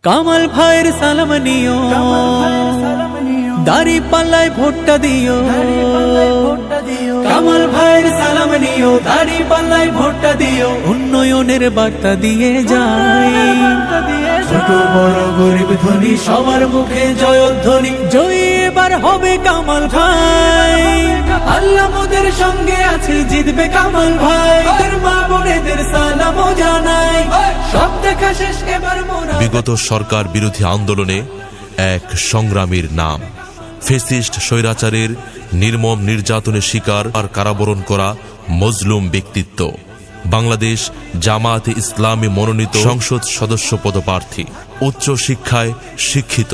কামাল ভাইয়ের সালাম নিও, দাড়ি পাল্লায় ভোটটা দিও। কামাল ভাইয়ের সালাম নিও, দাড়ি পাল্লায় ভোটটা দিও। উন্নয়নের বার্তা দিয়ে যায়, ছোট বড় গরিব ধনী সবার মুখে জয়ধ্বনি। জয়ী এবার হবে কামাল ভাই, আল্লাহ মোদের সঙ্গে আছে, জিতবে কামাল ভাই। মা বোনেদের সালাম জানাই, সব দেখা শেষ এবার মোরা। বিগত সরকার বিরোধী আন্দোলনে এক সংগ্রামীর নাম, ফ্যাসিস্ট স্বৈরাচারের নির্মম নির্যাতনের শিকার আর কারাবরণ করা মজলুম ব্যক্তিত্ব, বাংলাদেশ জামায়াতে ইসলামী মনোনীত সংসদ সদস্য পদপ্রার্থী, উচ্চ শিক্ষায় শিক্ষিত,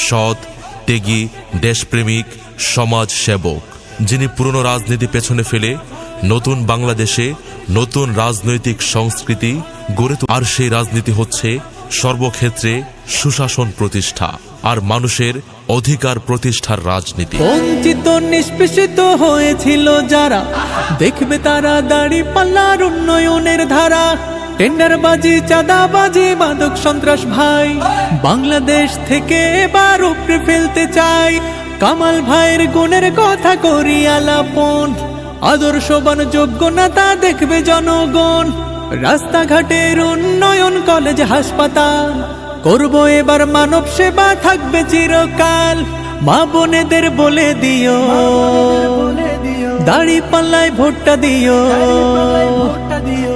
সৎ, ত্যাগী, দেশপ্রেমিক, সমাজ সেবক, যিনি পুরনো রাজনীতি পেছনে ফেলে নতুন বাংলাদেশে নতুন রাজনৈতিক সংস্কৃতি গড়ে আর সেই রাজনীতি হচ্ছে সর্বক্ষেত্রে সুশাসন প্রতিষ্ঠা আর মানুষের অধিকার প্রতিষ্ঠার রাজনীতি। বঞ্চিত নিষ্পেষিত হয়েছিল যারা, দেখবে তারা দাড়ি পাল্লার উন্নয়নের ধারা। টেন্ডারবাজি, চাঁদাবাজি, মাদক সন্ত্রাস ভাই বাংলাদেশ থেকে এবার উপড়ে ফেলতে চাই। কামাল ভাইয়ের গুণের কথা করি আলাপন, আদর্শবান যোগ্য নেতা দেখবে জনগণ। রাস্তাঘাটের উন্নয়ন, কলেজ হাসপাতাল করবো এবার, মানব সেবা থাকবে চিরকাল। মা বোনেদের বলে দিও, দাড়ি পাল্লায় ভোটটা দিও।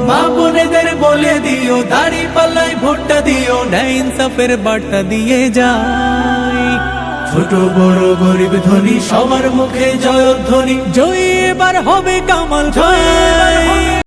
মা বোনেদের বলে দিও, দাড়ি পাল্লায় ভোটটা দিও। ন্যায় ইনসাফের বার্তা দিয়ে যায়, ছোট বড় গরিব ধনী সবার মুখে জয়ধ্বনি। জয়ী এবার হবে কামাল ভাই।